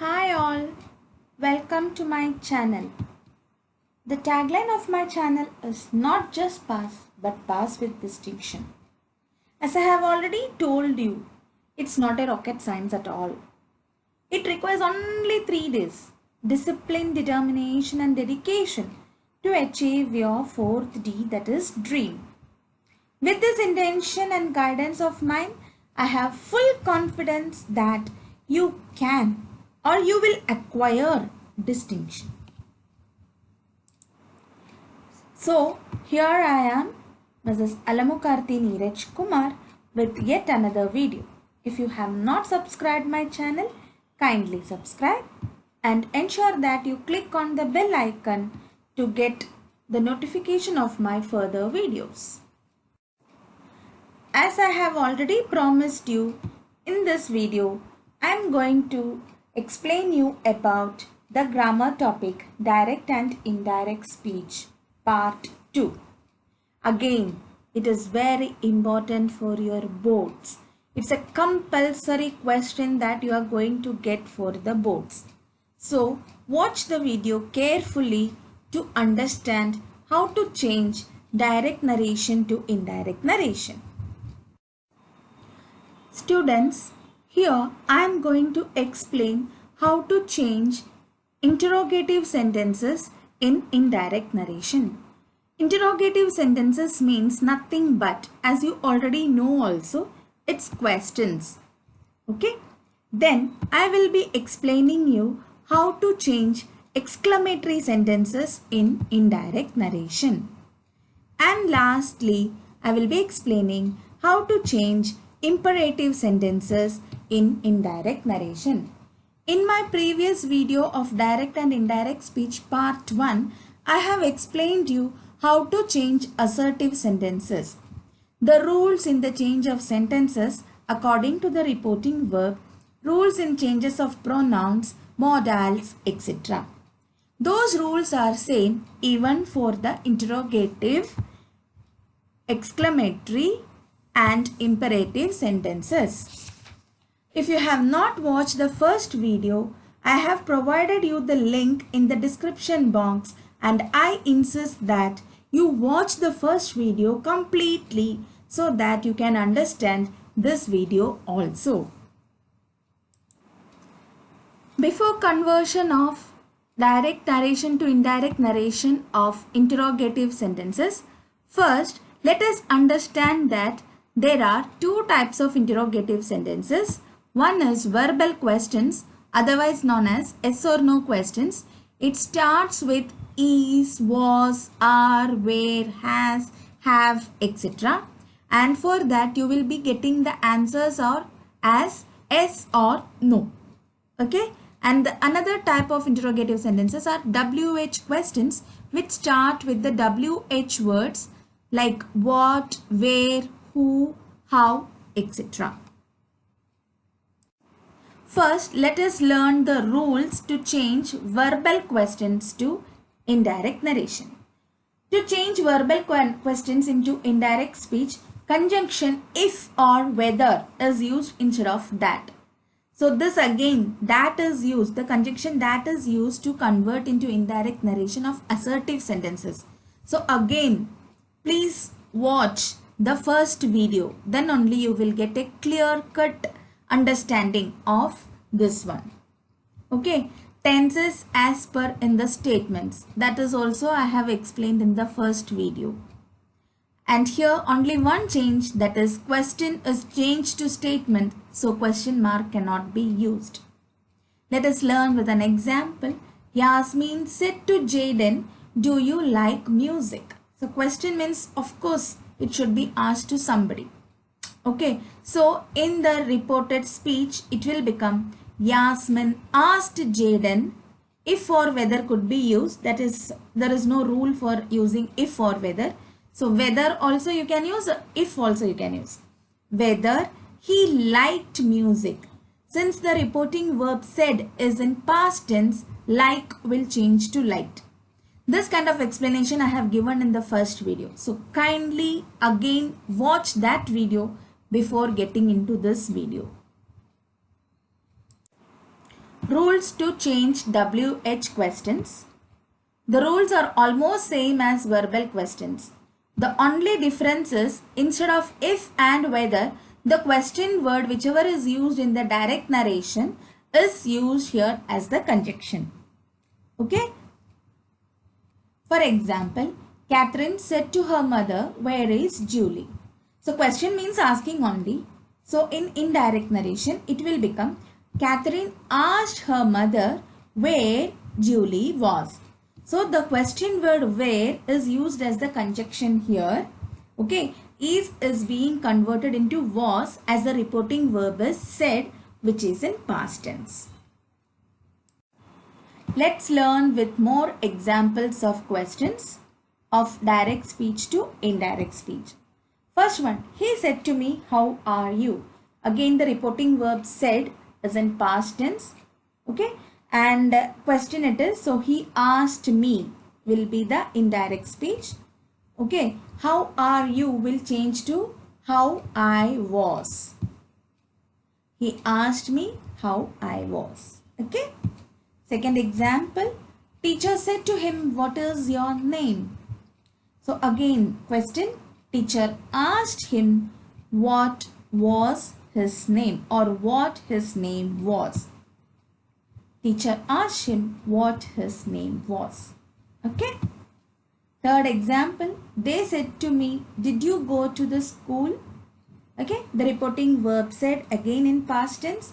Hi all, welcome to my channel. The tagline of my channel is not just pass but pass with distinction. As I have already told you, it's not a rocket science at all. It requires only 3 days, discipline, determination and dedication to achieve your 4th D, that is dream. With this intention and guidance of mine, I have full confidence that you can or you will acquire distinction. So here I am, Mrs. Alamukarthi Neeraj Kumar, with yet another video. If you have not subscribed my channel, kindly subscribe and ensure that you click on the bell icon to get the notification of my further videos. As I have already promised you, in this video, I am going to explain you about the grammar topic direct and indirect speech part 2. Again, it is very important for your boards. It's a compulsory question that you are going to get for the boards. So, watch the video carefully to understand how to change direct narration to indirect narration. Students, here I am going to explain how to change interrogative sentences in indirect narration. Interrogative sentences means nothing but, as you already know also, it's questions. Okay? Then I will be explaining you how to change exclamatory sentences in indirect narration. And lastly, I will be explaining how to change imperative sentences in indirect narration. In my previous video of direct and indirect speech part 1, I have explained you how to change assertive sentences. The rules in the change of sentences according to the reporting verb, rules in changes of pronouns, modals, etc. Those rules are same even for the interrogative, exclamatory and imperative sentences. If you have not watched the first video, I have provided you the link in the description box and I insist that you watch the first video completely so that you can understand this video also. Before conversion of direct narration to indirect narration of interrogative sentences, first let us understand that there are two types of interrogative sentences. One is verbal questions, otherwise known as yes or no questions. It starts with is, was, are, where, has, have, etc. And for that you will be getting the answers or as yes or no. Okay. And another type of interrogative sentences are WH questions, which start with the WH words like what, where, who, how, etc. First, let us learn the rules to change verbal questions to indirect narration. To change verbal questions into indirect speech, conjunction if or whether is used instead of that. So this again, that is used, the conjunction that is used to convert into indirect narration of assertive sentences. So again, please watch the first video, then only you will get a clear-cut understanding of this one. Okay, tenses as per in the statements, that is also I have explained in the first video. And here only one change, that is question is changed to statement, so question mark cannot be used. Let us learn with an example. Yasmin said to Jaden, do you like music? So question means of course it should be asked to somebody. Okay, so in the reported speech it will become Yasmin asked Jaden if or whether could be used. That is, there is no rule for using if or whether. So whether also you can use, if also you can use. Whether he liked music. Since the reporting verb said is in past tense, like will change to liked. This kind of explanation I have given in the first video. So kindly again watch that video before getting into this video. Rules to change WH questions. The rules are almost same as verbal questions. The only difference is instead of if and whether, the question word whichever is used in the direct narration is used here as the conjunction. Okay. For example, Catherine said to her mother, "Where is Julie?" So question means asking only. So in indirect narration, it will become Catherine asked her mother where Julie was. So the question word where is used as the conjunction here. Okay, is being converted into was as the reporting verb is said, which is in past tense. Let's learn with more examples of questions of direct speech to indirect speech. First one, he said to me, "How are you?" Again, the reporting verb said is in past tense. Okay, and question it is, so he asked me will be the indirect speech. Okay, how are you will change to how I was. He asked me how I was. Okay. Second example, teacher said to him, "What is your name?" So again, question, teacher asked him what was his name or what his name was. Teacher asked him what his name was. Okay. Third example, they said to me, "Did you go to the school?" Okay, the reporting verb said again in past tense.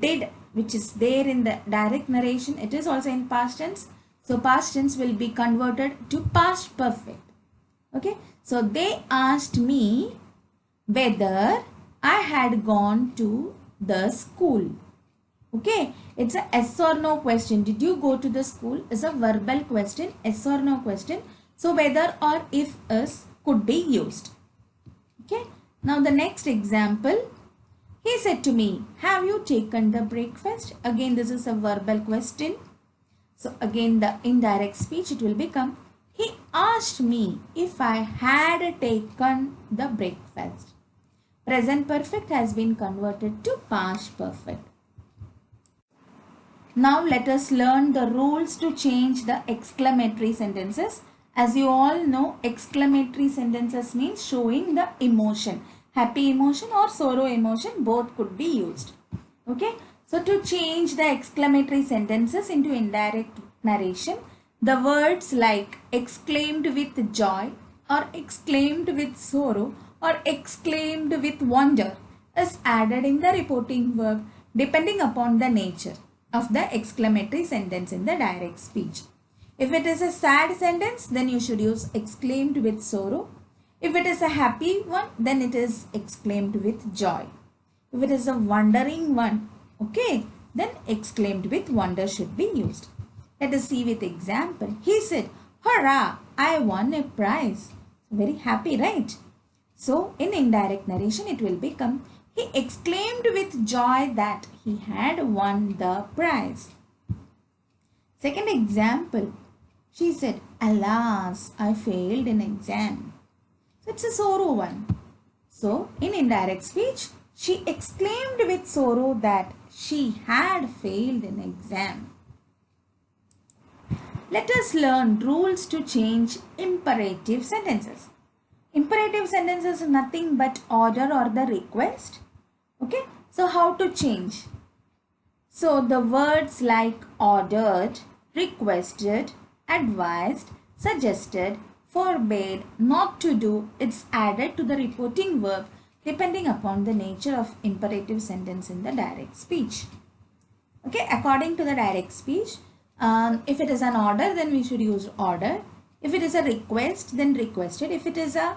Did, which is there in the direct narration, it is also in past tense. So past tense will be converted to past perfect. Okay, so they asked me whether I had gone to the school. Okay, it's a yes or no question. Did you go to the school is a verbal question, yes or no question. So whether or if is could be used. Okay, now the next example, he said to me, "Have you taken the breakfast?" Again, this is a verbal question. So again, the indirect speech, it will become, he asked me if I had taken the breakfast. Present perfect has been converted to past perfect. Now let us learn the rules to change the exclamatory sentences. As you all know, exclamatory sentences means showing the emotion. Happy emotion or sorrow emotion, both could be used. Okay. So to change the exclamatory sentences into indirect narration, the words like exclaimed with joy or exclaimed with sorrow or exclaimed with wonder is added in the reporting verb depending upon the nature of the exclamatory sentence in the direct speech. If it is a sad sentence, then you should use exclaimed with sorrow. If it is a happy one, then it is exclaimed with joy. If it is a wondering one, okay, then exclaimed with wonder should be used. Let us see with example. He said, "Hurrah, I won a prize." Very happy, right? So in indirect narration, it will become, he exclaimed with joy that he had won the prize. Second example, she said, "Alas, I failed an exam." So it's a sorrow one. So in indirect speech, she exclaimed with sorrow that she had failed an exam. Let us learn rules to change imperative sentences. Imperative sentences are nothing but order or the request. Okay, so how to change? So the words like ordered, requested, advised, suggested, forbade, not to do, it's added to the reporting verb depending upon the nature of imperative sentence in the direct speech. Okay, according to the direct speech, if it is an order, then we should use order. If it is a request, then requested. If it is a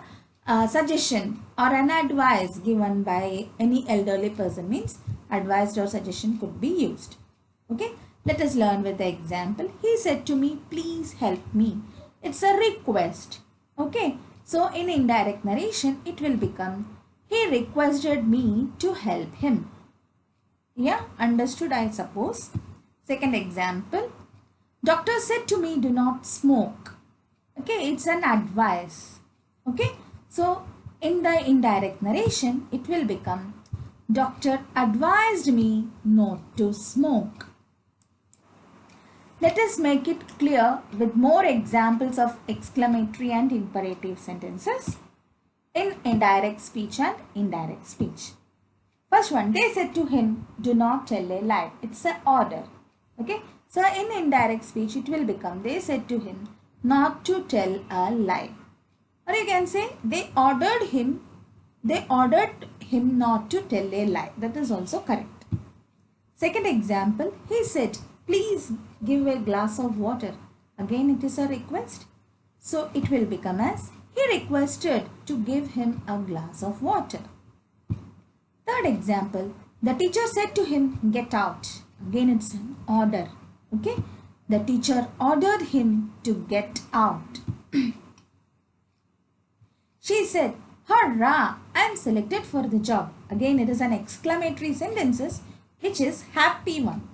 suggestion or an advice given by any elderly person, means advised or suggestion could be used. Okay, let us learn with the example. He said to me, "Please help me." It's a request. Okay, so in indirect narration, it will become, he requested me to help him. Yeah, understood, I suppose. Second example, doctor said to me, "Do not smoke." Okay, it's an advice. Okay, so in the indirect narration, it will become, doctor advised me not to smoke. Let us make it clear with more examples of exclamatory and imperative sentences in indirect speech and indirect speech. First one, they said to him, do not tell a lie. It's an order. Okay. So in indirect speech, it will become, they said to him not to tell a lie. Or you can say, they ordered him not to tell a lie. That is also correct. Second example, he said, please give a glass of water. Again, it is a request. So it will become as, he requested to give him a glass of water. Third example, the teacher said to him, get out. Again, it's an order. Okay. The teacher ordered him to get out. She said, hurrah, I am selected for the job. Again, it is an exclamatory sentences, which is happy one.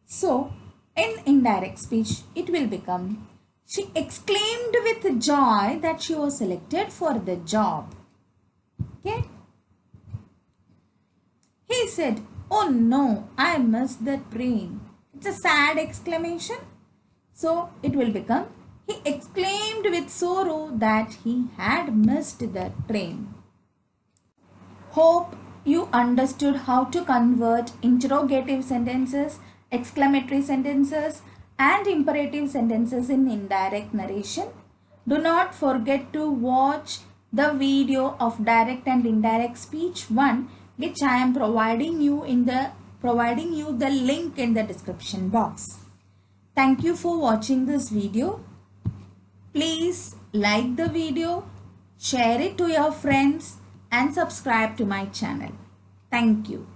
So, in indirect speech, it will become, she exclaimed with joy that she was selected for the job. Okay. He said, oh no, I missed the train. It's a sad exclamation. So, it will become, he exclaimed with sorrow that he had missed the train. Hope you understood how to convert interrogative sentences, exclamatory sentences, and imperative sentences in indirect narration. Do not forget to watch the video of direct and indirect speech 1, which I am providing you the link in the description box. Thank you for watching this video. Please like the video, share it to your friends and subscribe to my channel. Thank you.